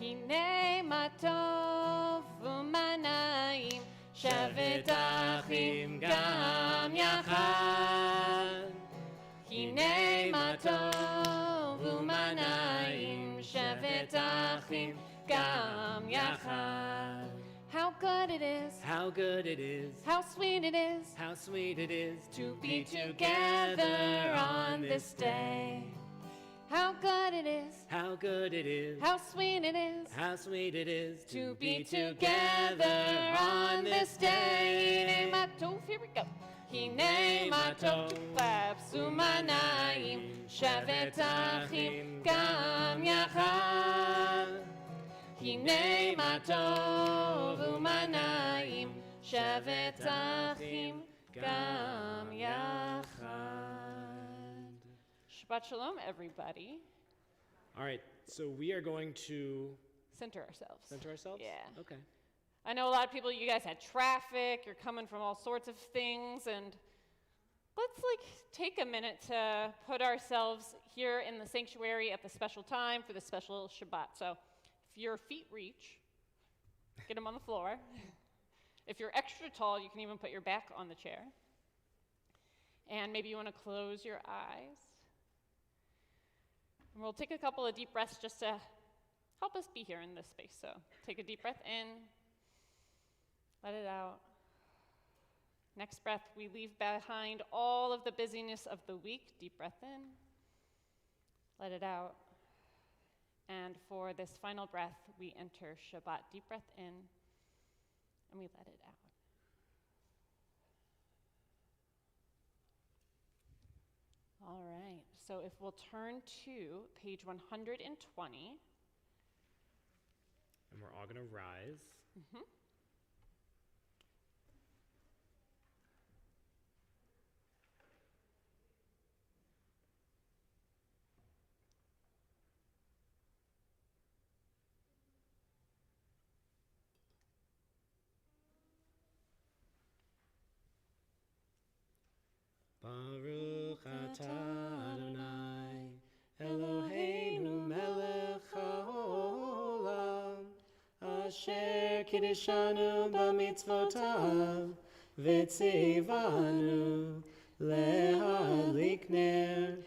הנה מה טוב ומה נעים, שבת אחים גם יחד. הנה מה טוב ומה נעים, שבת אחים גם יחד. How good it is, How good it is, how sweet it is, how sweet it is to be together on this day. How good it is, how good it is, how sweet it is, how sweet it is to be together on this day. Hine ma tov, here we go. Hine ma tov, תפסו מנעים, שבת אחים גם יחד. הנה מה טוב ומה נעים, שבת אחים גם יחד. Shabbat Shalom, everybody. All right, so we are going to Center ourselves. center ourselves? Yeah. Okay. I know a lot of people, you guys had traffic, you're coming from all sorts of things, and let's take a minute to put ourselves here in the sanctuary at the special time for the special Shabbat. So if your feet reach, get them on the floor. If you're extra tall, you can even put your back on the chair. And maybe you want to close your eyes. And we'll take a couple of deep breaths just to help us be here in this space. So take a deep breath in, let it out. Next breath, we leave behind all of the busyness of the week. Deep breath in, let it out. And for this final breath, we enter Shabbat. Deep breath in, and we let it out. All right, so if we'll turn to page 120. And we're all going to rise. Mm-hmm. Baruch atah Adonai, Eloheinu melech haolam, asher kiddushanu b'mitzvotav, v'tzivanu lehadlik ner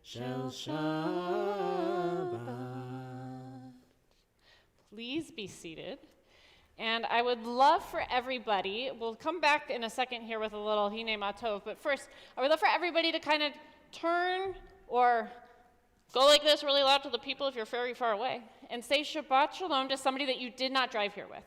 shel Shabbat. Please be seated. And I would love for everybody, we'll come back in a second here with a little Hine ma tov, but first, I would love for everybody to kind of turn or go like this really loud to the people if you're very far away, and say Shabbat Shalom to somebody that you did not drive here with.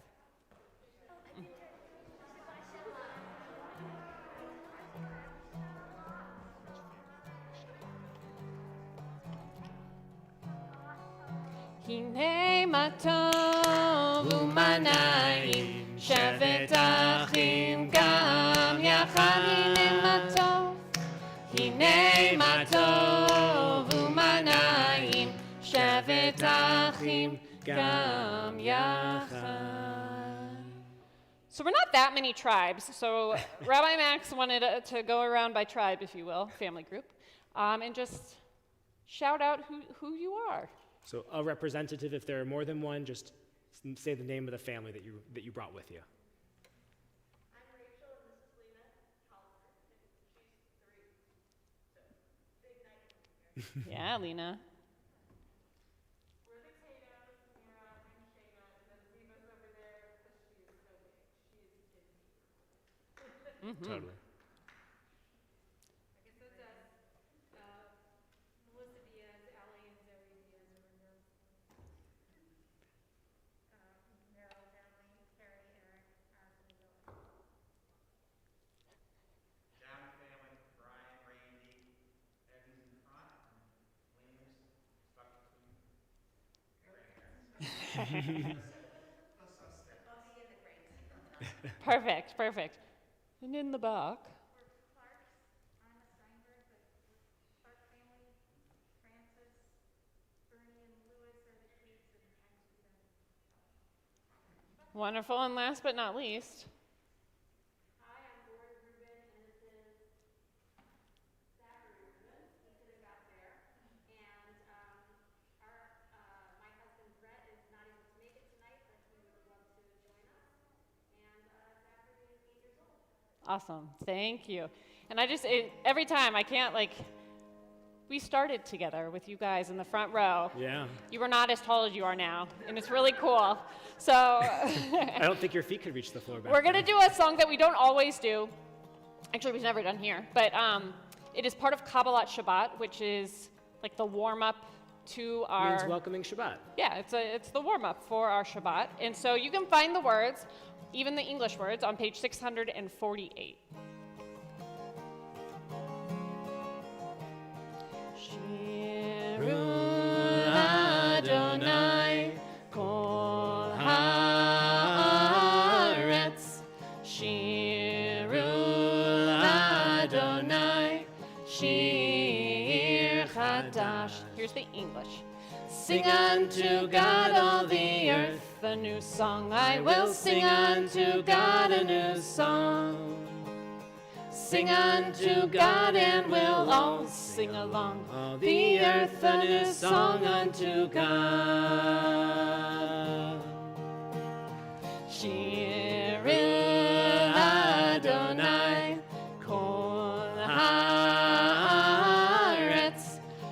הנה מה טוב ומה נעים, שבת אחים גם יחד. הנה מה טוב, הנה מה טוב ומה נעים, שבת אחים גם יחד. So we're not that many tribes, so Rabbi Max wanted to go around by tribe, if you will, family group, and just shout out who you are. So a representative, if there are more than one, just say the name of the family that you brought with you. I'm Rachel, and this is Lena Hollister, and she's 3. So, big night here. Yeah, Lena. We're the Tatos, Mira, and Shayna, and then Ziva's over there because she is so big. She is in me. Totally. I guess that's us. Melissa Diaz, Allie, and Zoe Diaz are in there. Merrill family, Carrie, Eric, Harrison, and Zoe. Down family, Brian, Randy, Eddie's in front, and Lena's stuck between Perfect, perfect. And in the back. We're Clarks. I'm a Steinberg, but we're Clark family. Francis, Bernie, and Lewis are the kids, and I'm Susan. Wonderful. And last but not least. Hi, I'm Gord Rubin, and this is Zachary Rubin. He could have got there. And our Awesome. Thank you. And every time I can't we started together with you guys in the front row. Yeah. You were not as tall as you are now, and it's really cool. So I don't think your feet could reach the floor back we're going to then. do a song that we don't always do. Actually, we've never done here, but it is part of Kabbalat Shabbat, which is like the warm-up to our... Means welcoming Shabbat. Yeah, it's the warm-up for our Shabbat. And so you can find the words, even the English words, on page 648. Shiru Adonai kol haaretz, Shiru Adonai shir chadash. Here's the English. Sing unto God all the earth a new song. I will sing unto God a new song. Sing unto God and we'll all sing along. All the earth a new song unto God. Shiru Adonai kol haaretz,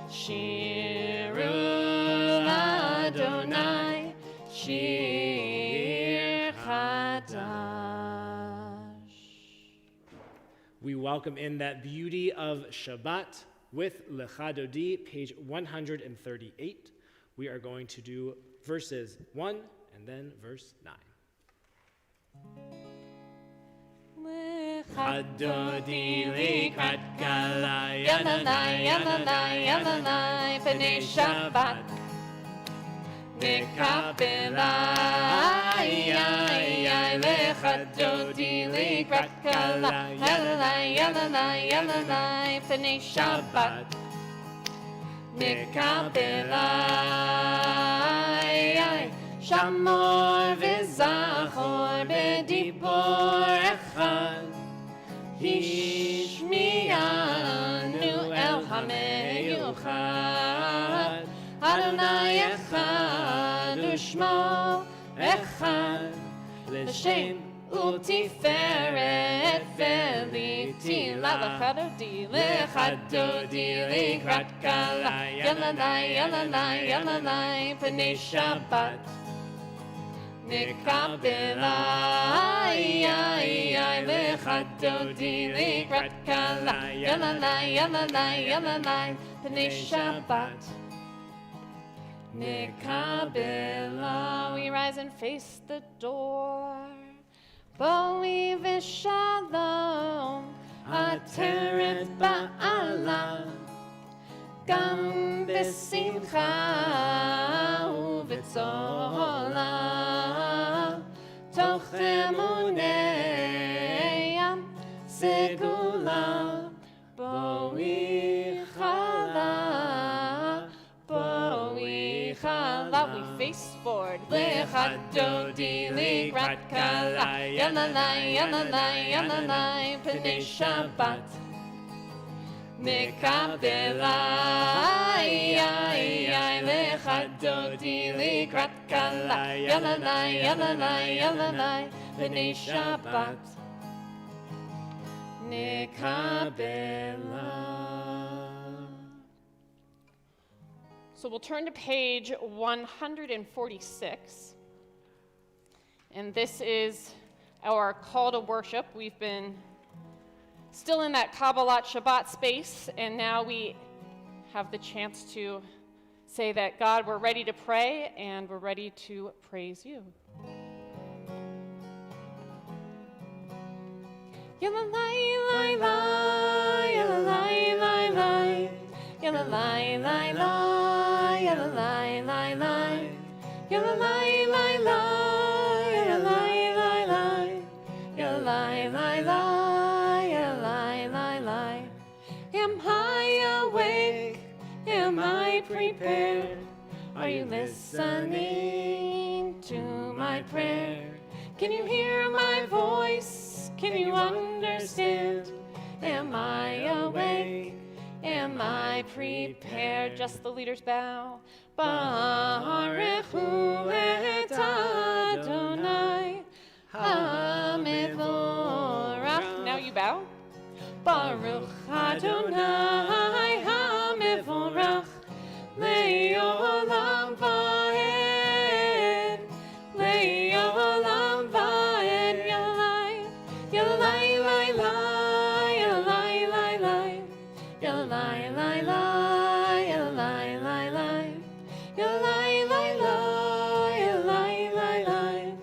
Shiru Adonai shir chadash. We welcome in that beauty of Shabbat with Lecha Dodi, page 138. We are going to do verses 1 and then verse 9. Dodi likrat kala, yalalai, yalalai, yalalai, b'nei Shabbat. Nekapelai, lecha dodi likrat kala, yalalai, yalalai, yalalai, b'nei Shabbat. Nekapelai, shamor v'zachor b'dibor echad, Hishmianu el hameyuchad, Adonai echad u'shmo echad, l'shem u'tiferet ve'litila, l'chadodi, l'chadodi, l'ikrat kala, yalalai, yalalai, yalalai, b'nei Shabbat. Nekapelai, lecha dodi likrat kala, yalalai, yalalai, yalalai, b'nei Shabbat. Nekapela, we rise and face the door. Boi v'shalom, ateret ba'ala, gam b'simcha u'v'tzola, toch emunei segula, boi chala, we face forward. Lecha dodi likrat kala, yalalai, yalalai, yalalai, b'nei Shabbat. Nekapelai, lecha dodi likrat kala, yalalai, yalalai, yalalai, b'nei Shabbat. Nekapela. So we'll turn to page 146. And this is our call to worship. We've been still in that Kabbalat Shabbat space, and now we have the chance to say that, God, we're ready to pray, and we're ready to praise you. Yalalai, lai, lai, yalalai, lai, lai, yalalai, lai, lai, yalalai, lai, lai, yalalai, lai, lai, yalalai, lai, lai, yalalai, lai, lai, yalalai, lai, lai. Am I awake? Am I prepared? Are you listening to my prayer? Can you hear my voice? Can you understand? Am I awake? Am I prepared? Just the leaders bow. Barechu et Adonai HaMevorach. Now you Baruch Adonai HaMevorach Le'olam va'ed, Le'olam va'ed, Yalai, Yalai, Lai, Lai, Yalai, Lai, Lai, Yalai, Lai, Lai, Yalai, Lai, Lai, Yalai, Lai, Lai, Yalai, Lai, Lai,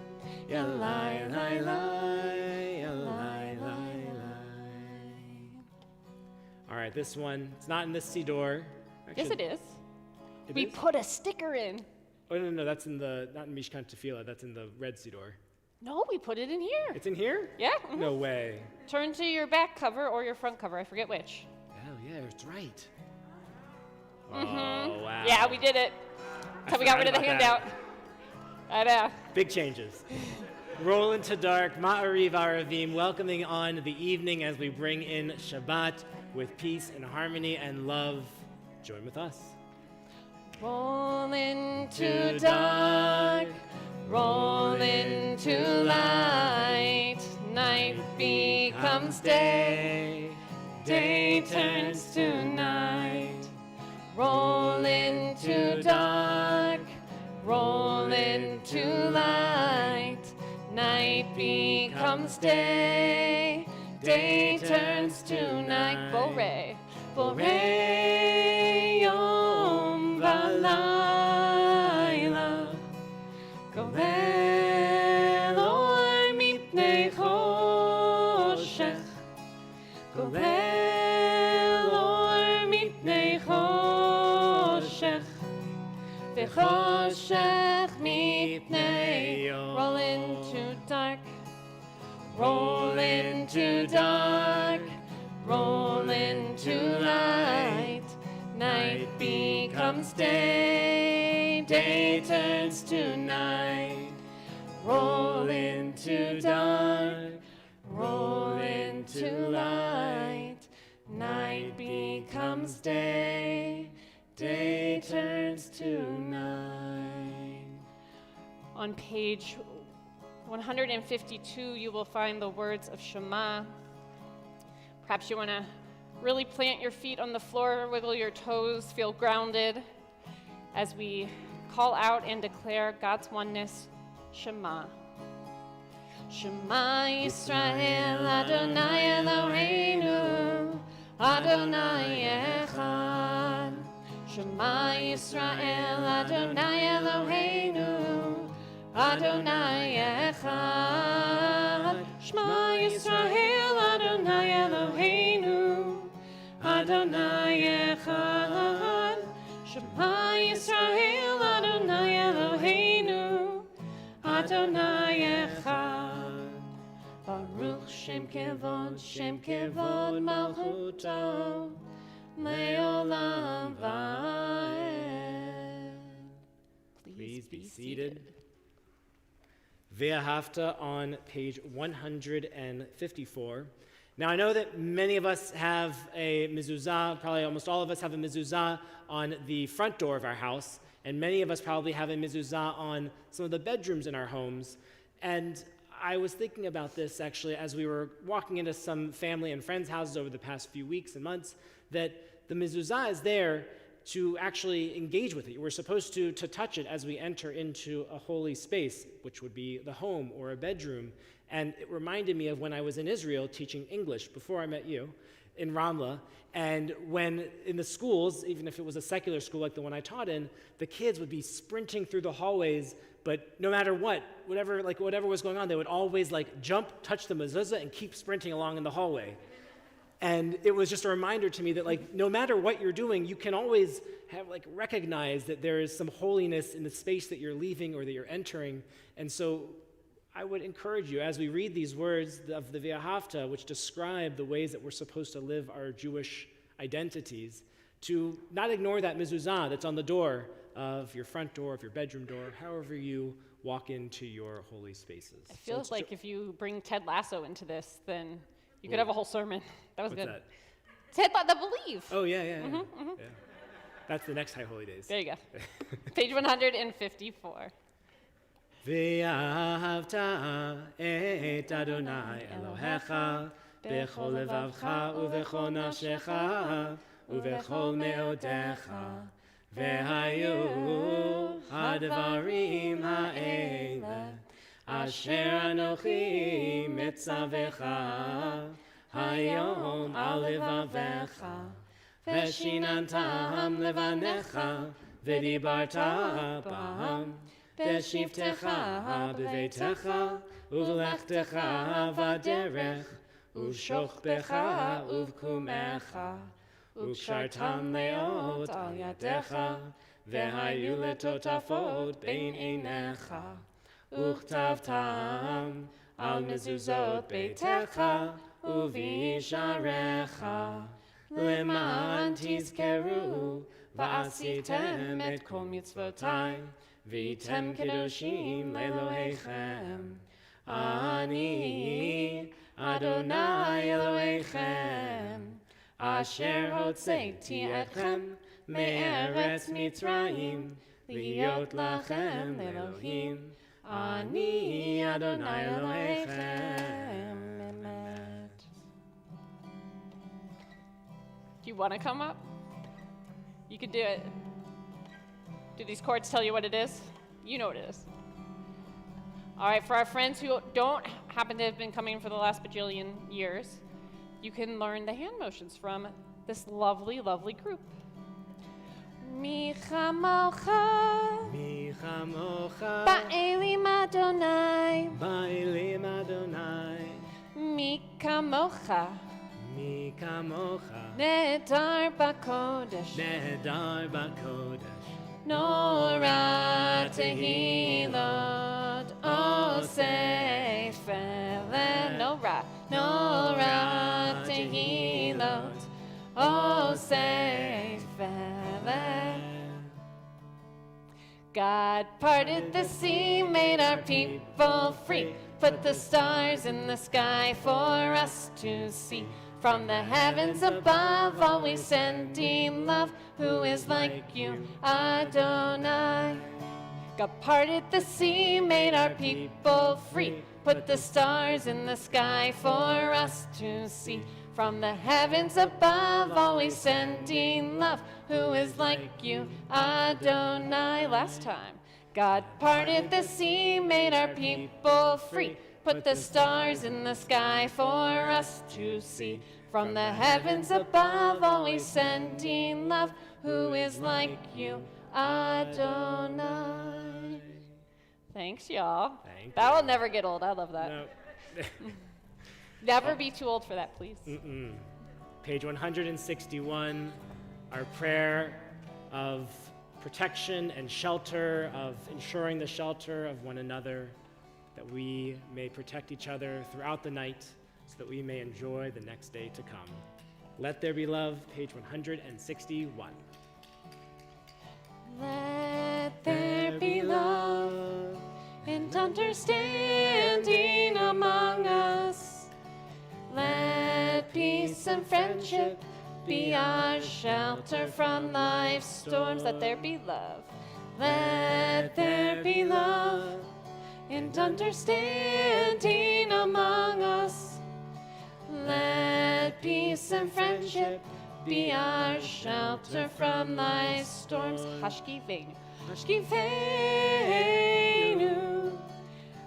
Yalai, Lai, Lai, Yalai, Lai, Lai. All right, this one, it's not in this Sidor. Yes, it is. It We is? put a sticker in. Oh, no, that's in the, not in Mishkan Tefillah, that's in the red Sidor. No, we put it in here. It's in here? Yeah. mhm. No way. Turn to your back cover or your front cover. I forget which. Oh, yeah, it's right. Mhm. Oh, wow. Yeah, we did it. So we got rid of the forgot about handout. I know. Big changes. Roll into dark, Ma'ariv Aravim, welcoming on the evening as we bring in Shabbat with peace and harmony and love. Join with us. Roll into dark, roll into light. Night becomes day, day turns to night. Roll into dark, roll into light. Night becomes day, day turns to night. Borei, Borei yom v'layla. Govel or mipnei choshech. Govel or mipnei choshech. V'choshech mipnei yom. Roll into dark. Roll into dark. Roll into light. Night becomes day. Day turns to night. Roll into dark. Roll into light. Night becomes day. Day turns to night. On page 152, you will find the words of Shema. Perhaps you want to really plant your feet on the floor, wiggle your toes, feel grounded as we call out and declare God's oneness. Shema. Shema Yisrael, Adonai Eloheinu, Adonai Echad. Shema Yisrael, Adonai Eloheinu, Adonai Echad. Shema Yisrael, Adonai Eloheinu, Adonai Echad. Shema Yisrael, Adonai Eloheinu, Adonai Echad. Baruch Shem Kevod Malchuto, Le'olam va'ed. Please be seated. Ve'ahavta on page 154. Now, I know that many of us have a mezuzah, probably almost all of us have a mezuzah on the front door of our house, and many of us probably have a mezuzah on some of the bedrooms in our homes. And I was thinking about this actually as we were walking into some family and friends' houses over the past few weeks and months, that the mezuzah is there to actually engage with it. We're supposed to touch it as we enter into a holy space, which would be the home or a bedroom. And it reminded me of when I was in Israel teaching English before I met you in Ramla. And when in the schools, even if it was a secular school like the one I taught in, the kids would be sprinting through the hallways, but no matter what, whatever was going on, they would always jump, touch the mezuzah, and keep sprinting along in the hallway. And it was just a reminder to me that no matter what you're doing, you can always have recognize that there is some holiness in the space that you're leaving or that you're entering. And so I would encourage you, as we read these words of the Ve'ahavta, which describe the ways that we're supposed to live our Jewish identities, to not ignore that mezuzah that's on the door of your front door, of your bedroom door, however you walk into your holy spaces. It feels like if you bring Ted Lasso into this, then you could have a whole sermon. That was What's good. that? Ted the Believe. Oh, yeah. Yeah. That's the next High Holy Days. There you go. Page 154. Ve'ahavta et Adonai Elohecha בכל לבבך ובכל נפשך ובכל מאודיך, והיו הדברים האלה אשר אנוכי מצווך היום על לבביך, ושיננתם לבניך ודיברת בם בשבתך בביתך ובלכתך בדרך ושוכבך ובקומך, וקשרתם מאוד על ידיך, והיו לטוטפות בין עיניך, וכתבתם על מזוזות ביתך ובשעריך, למען תזכרו ועשיתם את כל מצוותי, והייתם קדושים לאלוהיכם. אני אדוני אלוהיכם, אשר הוצאתי אתכם מארץ מצרים, להיות לכם לאלוהים. אני אדוני אלוהיכם. אמת. Do you want to come up? You can do it. Do these chords tell you what it is? You know what it is. All right, for our friends who don't happen to have been coming for the last bajillion years, you can learn the hand motions from this lovely, lovely group. Mi chamocha, מי כמוך, ba'elim Adonai, באלים אדוני, mi kamocha, מי כמוך, nedar b'kodesh, נהדר בקודש, nora tehilot, osef nora, nora tehilot, osef God parted the sea, made our people free, put the stars in the sky for us to see. From the heavens above, always sending love, who is like you, Adonai. God parted the sea, made our people free, put the stars in the sky for us to see. From the heavens above, always sending love, who is like you, Adonai. Last time. God parted the sea, made our people free, put the stars in the sky for us to see. From the heavens above, always sending love, who is like you, Adonai. Thanks, y'all. Thank That'll you. never get old. I love that. No. Never be too old for that, please. Page 161, our prayer of protection and shelter, of ensuring the shelter of one another, that we may protect each other throughout the night so that we may enjoy the next day to come. Let there be love, page 161. Let there be love and understanding among us. Let peace and friendship be our shelter from life's storms. Let there be love. Let there be love and understanding among us. Let peace and friendship be our shelter from life's storms. Hashkivenu, Hashkivenu,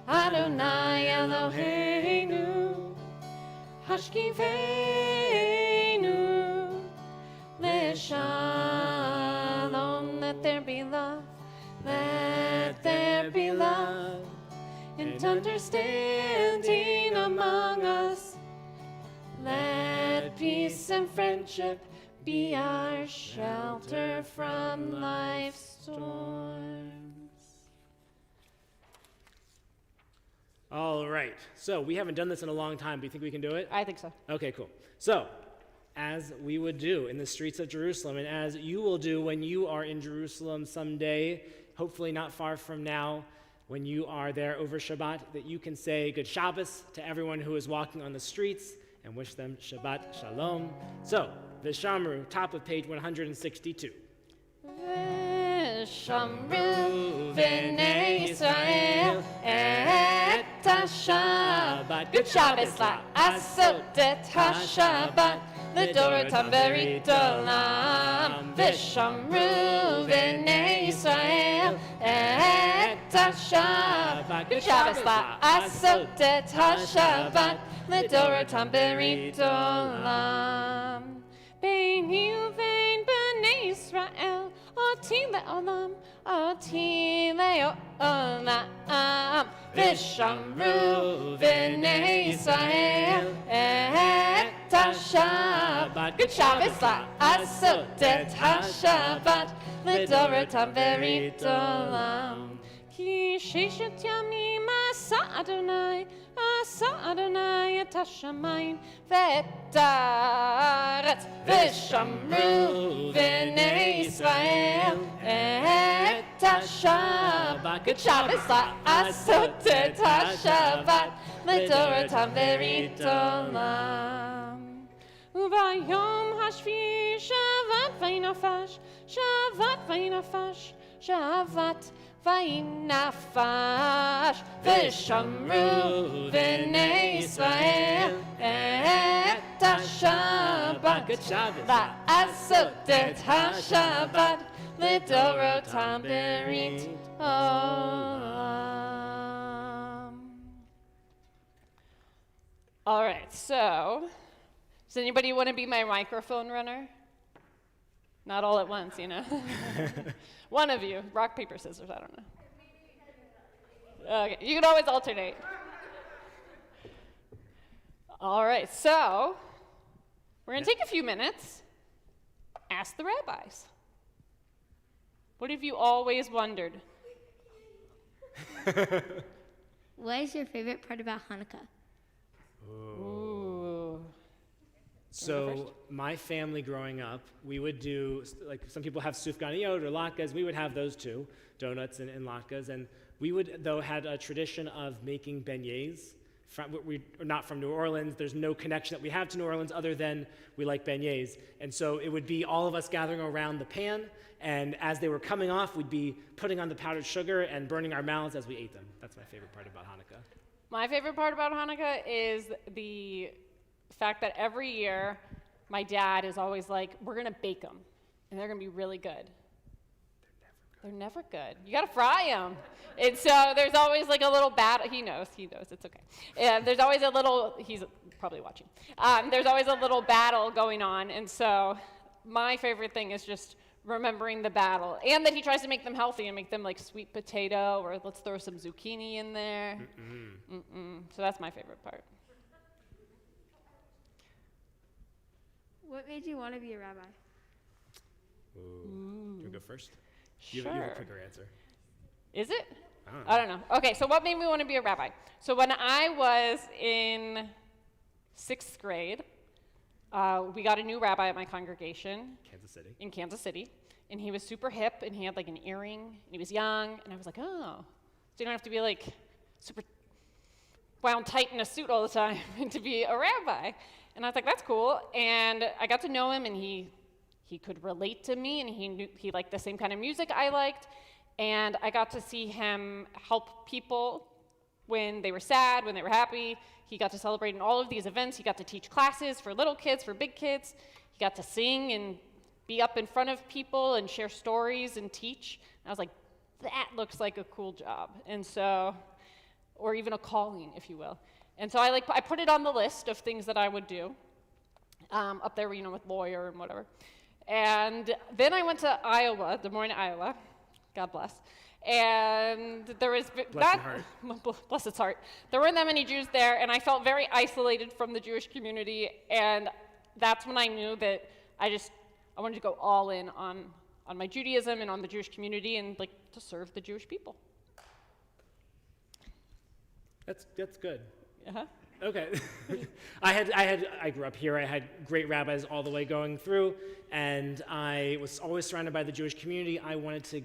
Adonai Eloheinu. Hashkivenu, Leshalom. Let there be love, let there be love and understanding among us. Let peace and friendship be our shelter from life's storms. All right, so we haven't done this in a long time. Do you think we can do it? I think so. Okay, cool. So, as we would do in the streets of Jerusalem, and as you will do when you are in Jerusalem someday, hopefully not far from now, when you are there over Shabbat, that you can say good Shabbos to everyone who is walking on the streets and wish them Shabbat Shalom. So, Vishamru, top of page 162. Shamru v'nei Yisrael et ha-Shabbat Good Shabbos la'asot HaShabbat L'dorotam Berit V'shamru B'nei Yisrael Et HaShabbat Good Shabbos la'asot HaShabbat L'dorotam Berit Beini uvein B'nei Yisrael Oti le'olam Oti le'olam V'shamru B'nei Yisrael Et HaShabbat Good Shabbos la'asot et HaShabbat L'dorotam Berit Olam Ki sheshet yamim asa Adonai et hashamayim ve'et haaretz V'shamru B'nei Yisrael et HaShabbat Good Shabbos la'asot et HaShabbat L'dorotam Berit Olam Uvayom hashvi shavat vaynafash Shavat vaynafash V'shamru B'nei Yisrael Et HaShabbat Good Shabbos la'asot et HaShabbat L'dorotam Berit Olam. All right, so does anybody want to be my microphone runner? Not all at once, you know. One of you, rock, paper, scissors, I don't know. Okay, you can always alternate. All right, so we're going to take a few minutes, ask the rabbis. What have you always wondered? What is your favorite part about Hanukkah? Ooh. So my family growing up, we would do, like some people have sufganiyot or latkes, we would have those too, donuts and latkes, and we would, though, had a tradition of making beignets. We're not from New Orleans, there's no connection that we have to New Orleans other than we like beignets, and so it would be all of us gathering around the pan, and as they were coming off, we'd be putting on the powdered sugar and burning our mouths as we ate them. That's my favorite part about Hanukkah. My favorite part about Hanukkah is the fact that every year my dad is always like, we're going to bake them, and they're going to be really good. They're never good. You got to fry them. And so there's always like a little battle. He knows, it's okay. And there's always a little, he's probably watching. There's always a little battle going on, and so my favorite thing is just remembering the battle, and that he tries to make them healthy and make them like sweet potato, or let's throw some zucchini in there. So that's my favorite part. What made you want to be a rabbi? Ooh. Do you go first? Sure. You have a quicker answer. Is it? I don't know. Okay, so what made me want to be a rabbi? So when I was in 6th grade, we got a new rabbi at my congregation. In Kansas City. And he was super hip, and he had like an earring, and he was young, and I was like, oh. So you don't have to be like super wound tight in a suit all the time to be a rabbi. And I was like, that's cool. And I got to know him, and he could relate to me, and he liked the same kind of music I liked. And I got to see him help people when they were sad, when they were happy. He got to celebrate in all of these events. He got to teach classes for little kids, for big kids. He got to sing and be up in front of people and share stories and teach. And I was like, that looks like a cool job. And so, or even a calling, if you will. And so I put it on the list of things that I would do, up there, with lawyer and whatever. And then I went to Iowa, Des Moines, Iowa. God bless. And there was bless its heart. There weren't that many Jews there, and I felt very isolated from the Jewish community. And that's when I knew that I wanted to go all in on my Judaism and on the Jewish community, and to serve the Jewish people. That's good. Uh-huh. Okay. I grew up here. I had great rabbis all the way going through, and I was always surrounded by the Jewish community. I wanted to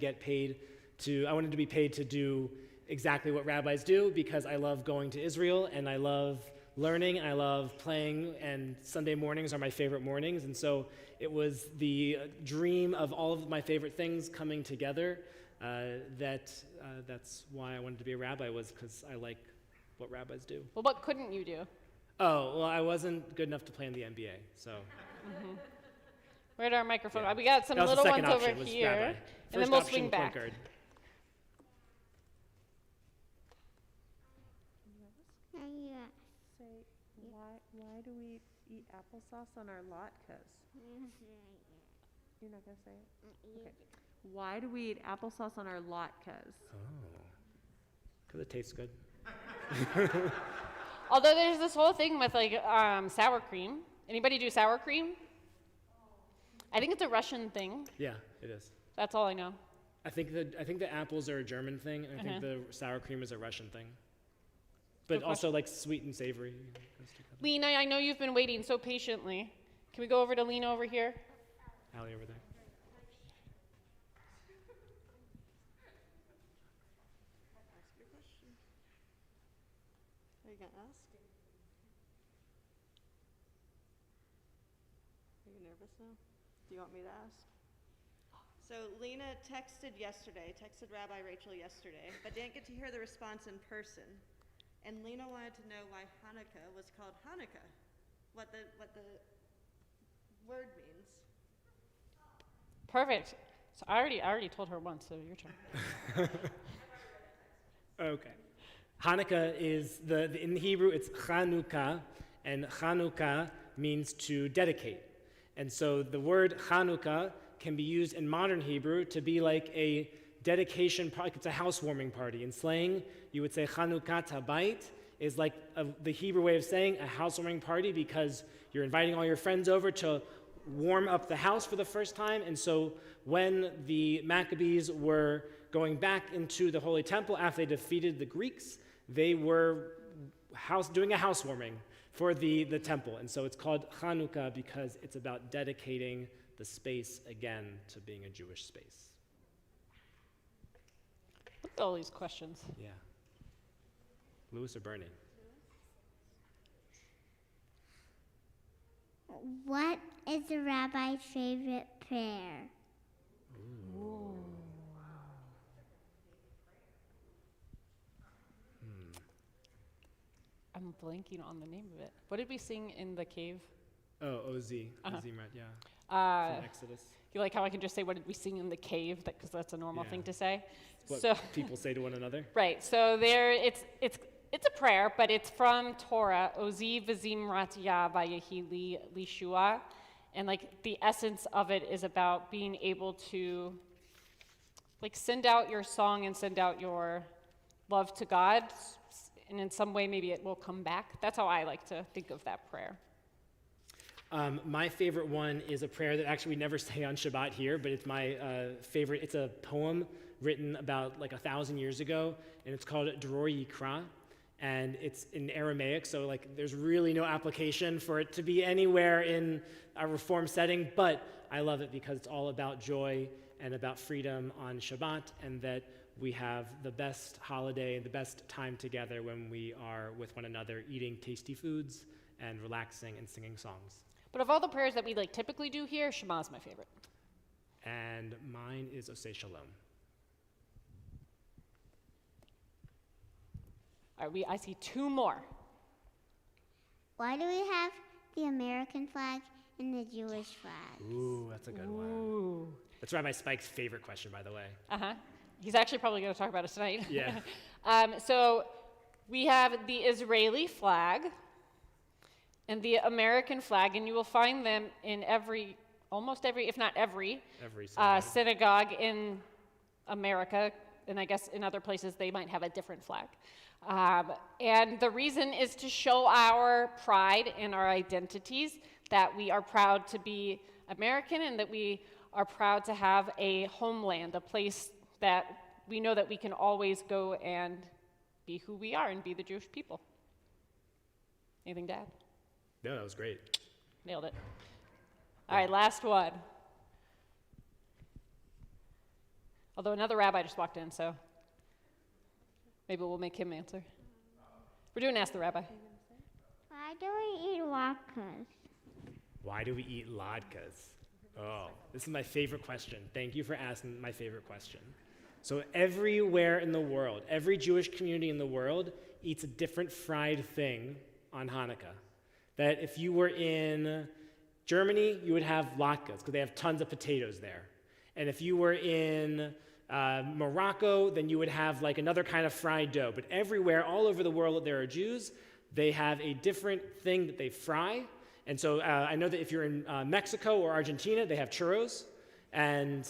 be paid to do exactly what rabbis do, because I love going to Israel, and I love learning, and I love playing, and Sunday mornings are my favorite mornings. And so it was the dream of all of my favorite things coming together. That's why I wanted to be a rabbi, was because I like what rabbis do. Well, what couldn't you do? Oh, well, I wasn't good enough to play in the NBA, so. Where'd our microphone? Yeah. We got some That was the little second ones option, over was here, rabbi. and then First we'll option, swing back. point guard. Yeah. Say, why do we eat applesauce on our latkes? You're not gonna say it? Okay. Why do we eat applesauce on our latkes? Oh, because it tastes good. Although there's this whole thing with like sour cream. Anybody do sour cream? I think it's a Russian thing. Yeah, it is. That's all I know. I think the apples are a German thing, and I think the sour cream is a Russian thing. But Good also like sweet and savory. Goes together. Lena, I know you've been waiting so patiently. Can we go over to Lena over here? Allie over there. Are you going to ask? Are you nervous now? Do you want me to ask? So Lena texted Rabbi Rachel yesterday, but didn't get to hear the response in person. And Lena wanted to know why Hanukkah was called Hanukkah, what the word means. Perfect. So I already told her once, so your turn. Okay. Hanukkah is in Hebrew it's Chanukah, and Chanukah means to dedicate. And so the word Chanukah can be used in modern Hebrew to be like a dedication, like it's a housewarming party. In slang, you would say Chanukat Habayit is like the Hebrew way of saying a housewarming party because you're inviting all your friends over to warm up the house for the first time. And so when the Maccabees were going back into the Holy Temple after they defeated the Greeks, they were doing a housewarming for the temple. And so it's called Chanukah because it's about dedicating the space again to being a Jewish space. Look at all these questions. Yeah. Lewis or Bernie? What is the rabbi's favorite prayer? I'm blanking on the name of it. What did we sing in the cave? Oh, OZ. Uh-huh. Ozimrat, yeah. Uh, From Exodus. You like how I can just say, what did we sing in the cave? Because that's a normal Yeah. thing to say. What So, people say to one another. right. So there, it's a prayer, but it's from Torah. Ozi v'zimrat ya vayehi li shua, and like the essence of it is about being able to, like, send out your song and send out your love to God, and in some way maybe it will come back. That's how I like to think of that prayer. My favorite one is a prayer that actually we never say on Shabbat here, but it's my favorite. It's a poem written about like 1,000 years ago, and it's called Dror Yikra, and it's in Aramaic, so like there's really no application for it to be anywhere in a Reform setting, but I love it because it's all about joy and about freedom on Shabbat, and that we have the best holiday, the best time together when we are with one another, eating tasty foods and relaxing and singing songs. But of all the prayers that we like typically do here, Shema is my favorite. And mine is Oseh Shalom. All right, I see two more. Why do we have the American flag and the Jewish flag? Ooh, that's a good one. Ooh. That's Rabbi Spike's favorite question, by the way. Uh-huh. He's actually probably going to talk about it tonight. Yeah. So we have the Israeli flag and the American flag, and you will find them in almost every, if not every synagogue in America, and I guess in other places they might have a different flag. And the reason is to show our pride and our identities, that we are proud to be American and that we are proud to have a homeland, a place that we know that we can always go and be who we are and be the Jewish people. Anything to add? No, that was great. Nailed it. All right, last one. Although another rabbi just walked in, so maybe we'll make him answer. We're doing Ask the Rabbi. Why do we eat latkes? Why do we eat latkes? Oh, this is my favorite question. Thank you for asking my favorite question. So everywhere in the world, every Jewish community in the world eats a different fried thing on Hanukkah. That if you were in Germany, you would have latkes, because they have tons of potatoes there. And if you were in Morocco, then you would have like another kind of fried dough. But everywhere, all over the world, there are Jews. They have a different thing that they fry. And so I know that if you're in Mexico or Argentina, they have churros. And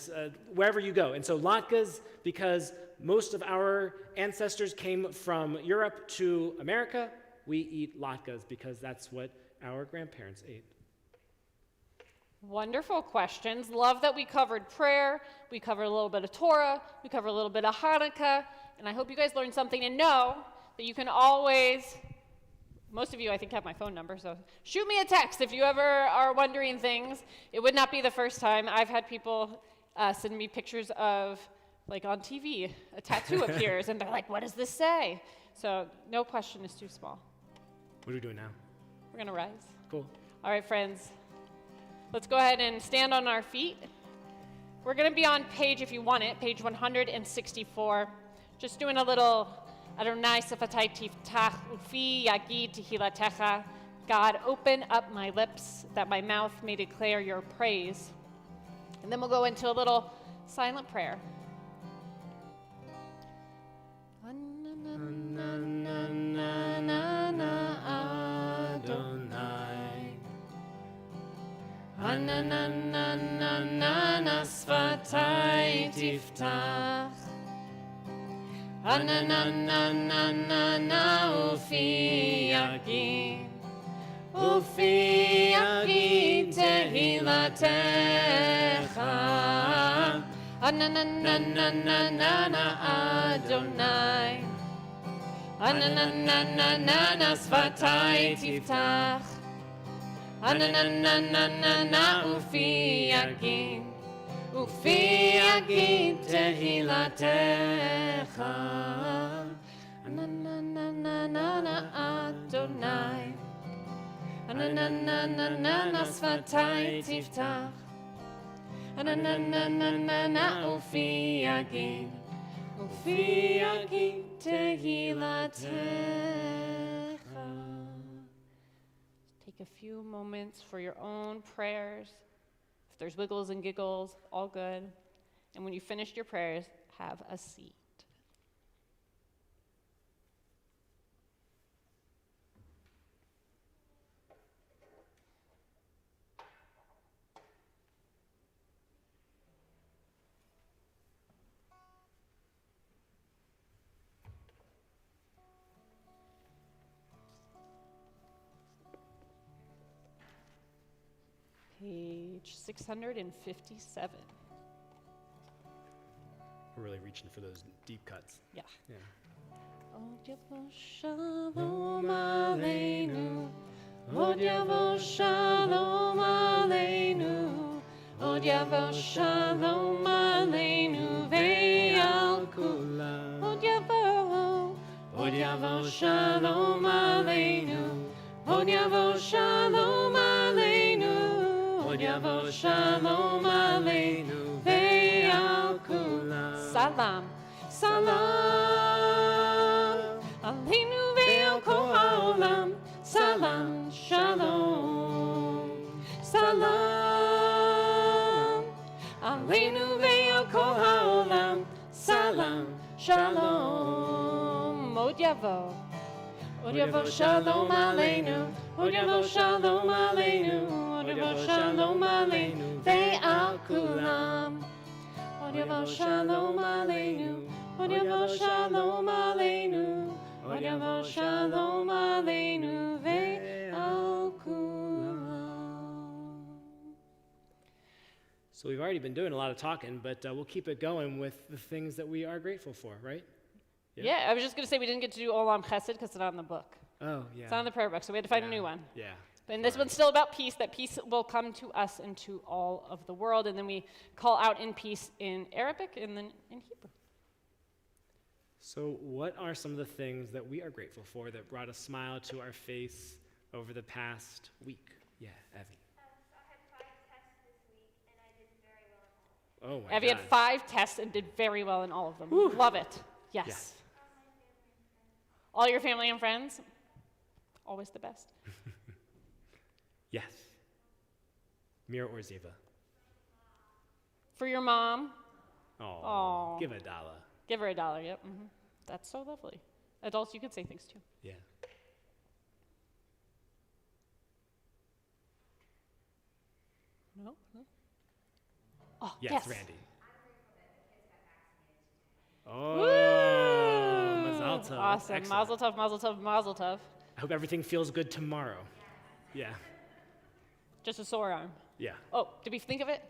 wherever you go. And so latkes, because most of our ancestors came from Europe to America, we eat latkes because that's what our grandparents ate. Wonderful questions. Love that we covered prayer, we covered a little bit of Torah, we covered a little bit of Hanukkah, and I hope you guys learned something and know that you can always, most of you I think have my phone number, so shoot me a text if you ever are wondering things. It would not be the first time. I've had people send me pictures of, like on TV, a tattoo appears, and they're like, what does this say? So no question is too small. What are we doing now? We're going to rise. Cool. All right, friends. Let's go ahead and stand on our feet. We're going to be on page, if you want it, page 164. Just doing a little Adonai Sefatai Tiftach Ufi Yagi Tehilatecha. God, open up my lips that my mouth may declare your praise. And then we'll go into a little silent prayer. Ananana sfatai tiftach Ananana ufi yagi tehilatecha Ananana Adonai Ananana sfatai tiftach Ananana ufi yagi tehilatecha Ananana Adonai Ananana sfatai tiftach Ananana ufi yagi tehilatecha. Take a few moments for your own prayers. If there's wiggles and giggles, all good. And when you finished your prayers, have a seat. Page 657. We're really reaching for those deep cuts. Yeah. Yeah. Od yavo shalom aleinu. Od yavo shalom aleinu. Od yavo shalom aleinu ve'al kulam. Od yavo shalom aleinu. Od yavo shalom aleinu. Od yavo shalom aleinu ve'al kulam. Salam. Salam aleinu ve'al kol ha'olam. Salam shalom. Salam aleinu ve'al kol ha'olam. Salam shalom. Od yavo shalom aleinu. Od yavo shalom aleinu. Od yavo shalom aleinu ve'al kulam. Od yavo shalom aleinu. Od yavo shalom aleinu. Od yavo shalom aleinu ve'al kulam. So we've already been doing a lot of talking, but we'll keep it going with the things that we are grateful for, right? Yeah, I was just going to say we didn't get to do Olam Chesed because it's not in the book. Oh, yeah. It's not in the prayer book, so we had to find a new one. Yeah. And this one's still about peace, that peace will come to us and to all of the world. And then we call out in peace in Arabic and then in Hebrew. So what are some of the things that we are grateful for that brought a smile to our face over the past week? Yeah, Evie. So I had 5 tests this week, and I did very well in all. Oh, my Evie God. had 5 tests and did very well in all of them. Whew. Love it. Yes. Yes. All your family and friends, always the best. Yes. Mira or Ziva? For your mom, Oh, Aw. give a dollar. give her $1. Yep. That's so lovely. Adults, you could say things too. Yeah. No? Oh, Yes, Randy. Oh, Woo! Mazel tov. That's Awesome. excellent. Mazel tov, mazel tov, mazel tov. I hope everything feels good tomorrow. Yeah. Just a sore arm. Yeah. Oh, did we think of it?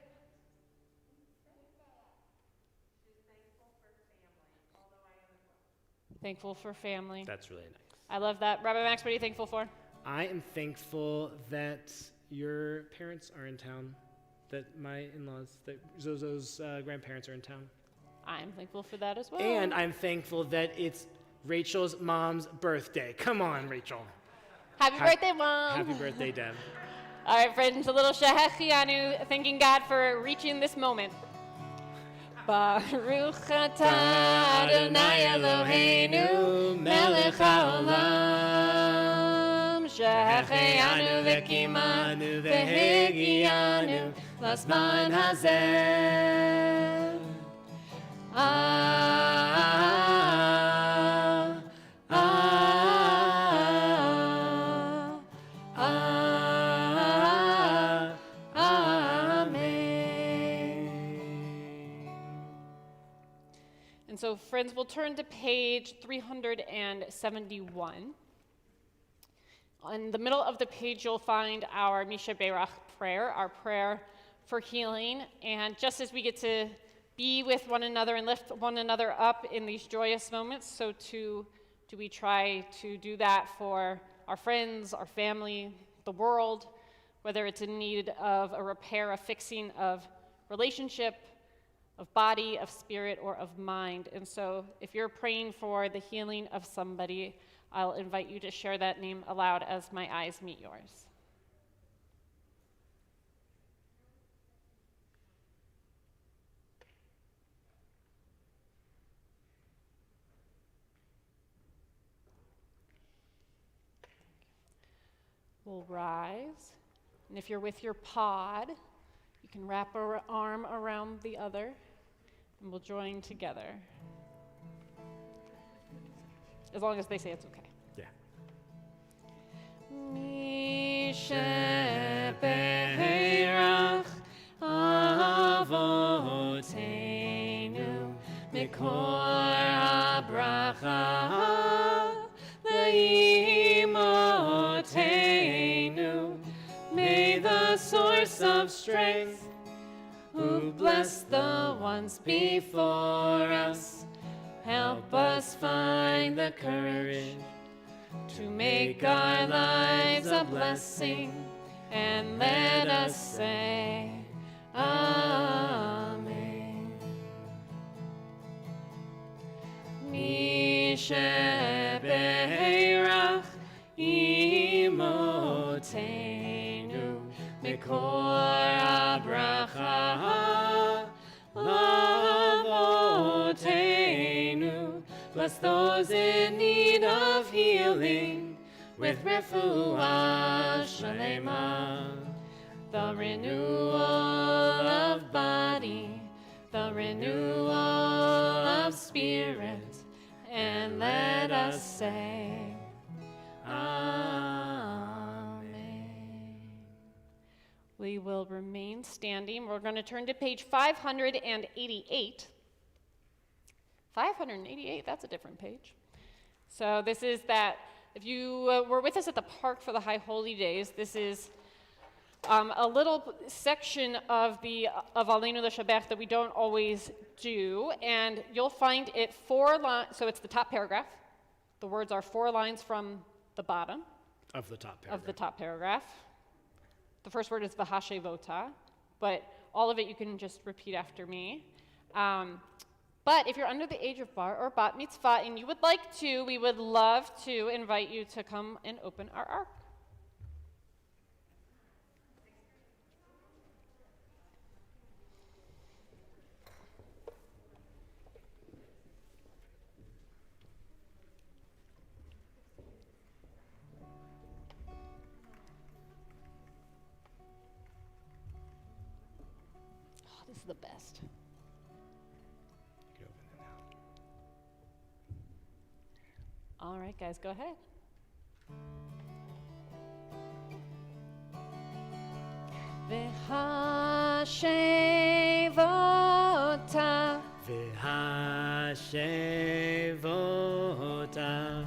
Thankful for family. That's really nice. I love that. Rabbi Max, what are you thankful for? I am thankful that your parents are in town, that my in-laws, that Zozo's grandparents are in town. I'm thankful for that as well. And I'm thankful that it's Rachel's mom's birthday. Come on, Rachel. Happy birthday, Mom. Happy birthday, Deb. All right, friends, a little Shehechianu, thanking God for reaching this moment. Baruch atah Adonai Eloheinu melech haolam shehechianu v'kimanu v'hegianu l'zman hazeh. So, friends, we'll turn to page 371. In the middle of the page, you'll find our Misha Berach prayer, our prayer for healing. And just as we get to be with one another and lift one another up in these joyous moments, so too do we try to do that for our friends, our family, the world, whether it's in need of a repair, a fixing of relationship, of body, of spirit, or of mind. And so if you're praying for the healing of somebody, I'll invite you to share that name aloud as my eyes meet yours. We'll rise. And if you're with your pod, you can wrap an arm around the other. And we'll join together. As long as they say it's okay. Yeah. Mishe Beirach Avotenu Mikor HaBracha Leimotenu. May the source of strength who blessed the ones before us, help us find the courage to make our lives a blessing, and let us say, Amen. Mishe Beirach Imotenu Mikor HaBracha Avotenu. Bless those in need of healing with refuah shlema, the renewal of body, the renewal of spirit, and let us say, Amen. We will remain standing. We're going to turn to page 588. 588, that's a different page. So this is that, if you were with us at the park for the High Holy Days, this is a little section of Aleinu L'Shabbat that we don't always do, and you'll find it 4 lines, so it's the top paragraph. The words are 4 lines from the bottom Of the top paragraph. of the top paragraph. The first word is V'hashevota, but all of it you can just repeat after me. But if you're under the age of bar or bat mitzvah and you would like to, we would love to invite you to come and open our ark. All right, guys, go ahead. V'hashevota V'hashevota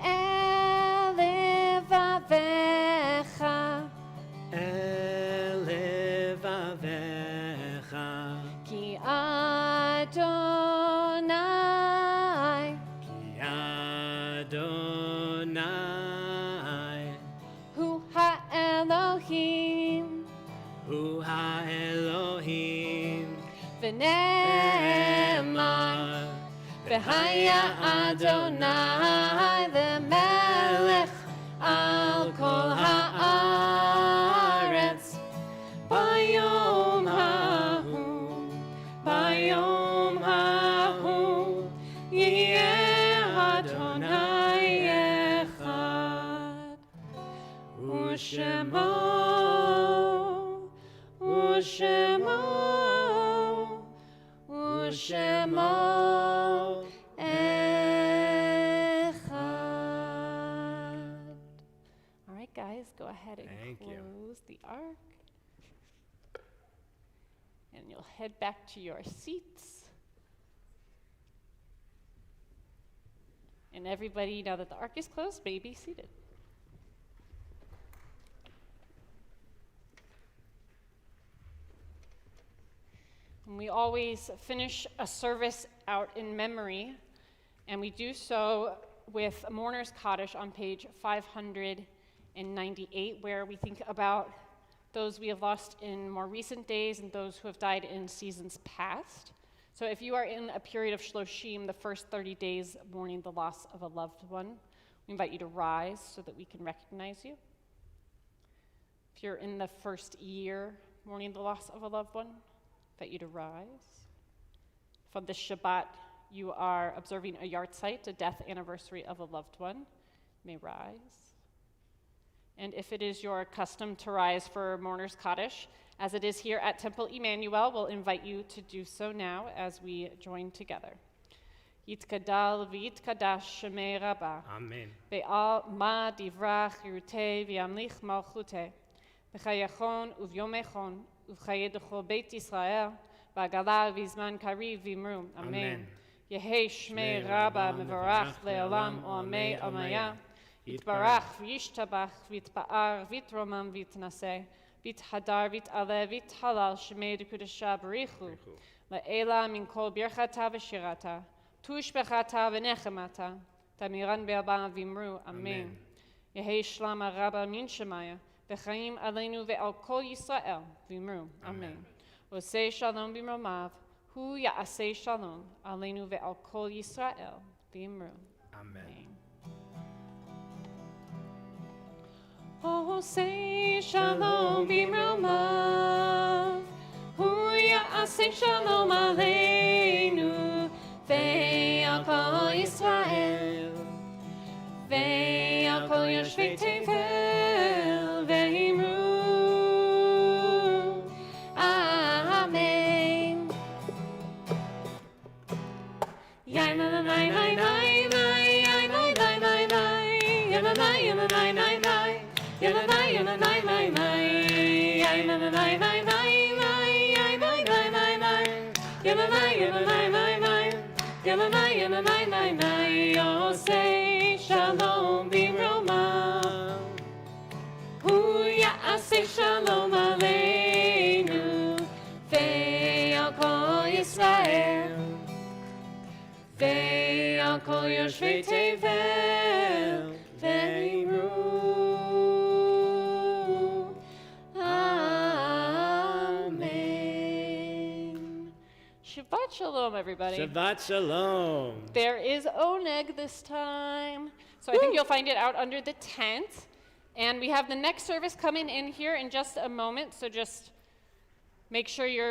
elevavecha elevavecha ki Adonai ki Adonai hu ha'Elohim hu ha'Elohim v'ne'emar v'haya Adonai lemelech al kol ha'aretz bayom hahu yeh Adonai echad u'shemo echad. All right, guys, go ahead and Thank you. close the ark. And you'll head back to your seats. And everybody, now that the ark is closed, may be seated. And we always finish a service out in memory, and we do so with a mourner's Kaddish on page 598, where we think about those we have lost in more recent days and those who have died in seasons past. So if you are in a period of Shloshim, the first 30 days mourning the loss of a loved one, we invite you to rise so that we can recognize you. If you're in the first year mourning the loss of a loved one, I invite you to rise. If on this Shabbat you are observing a yahrzeit, a death anniversary of a loved one, you may rise. And if it is your custom to rise for mourner's Kaddish, as it is here at Temple Emanu-El, we'll invite you to do so now as we join together. Yitkadal v'yitkadash shemei Rabbah. Amen. Ve'al ma divrach yirutei v'yamlich malchutei. V'chayachon uvyomechon uv'chayeducho beit Yisrael v'agala v'zman kariv v'imru. Amen. Yehei shmei Rabbah mevarach le'olam o'amei amaya. Yitbarach v'yishtabach v'yitpa'ar v'yitromam v'yitnaseh. V'yithadar v'yit'aleh v'yithalal shemei dekudesha barichu. Le'ela min kol birchata v'shirata. Tush bechata v'nechemata. Tamiran be'aba v'imru. Amen. Yehei shlama Rabbah min shemaya. V'chaim aleinu ve'al kol Yisrael v'imru. Amen. Osei shalom b'mromav. Hu ya'asei shalom aleinu ve'al kol Yisrael v'imru. Amen. Osei shalom b'mromav. Hu ya'asei shalom aleinu ve'al kol Yisrael ve'al kol yoshvei tevel v'imru. Amen. Yai na na na na na na yai na na na na yai na na na na na na yai na na na na na na yai na na na na na yai na na na na yai na na na na na yai na na na na na Osei shalom b'mromav. Hu ya'aseh shalom aleinu ve'al kol Yisrael ve'al kol yoshvei tevel v'imru. Amen. Shabbat shalom, everybody. Shabbat shalom. There is oneg this time. So I think you'll find it out under the tent. And we have the next service coming in here in just a moment. So just make sure you're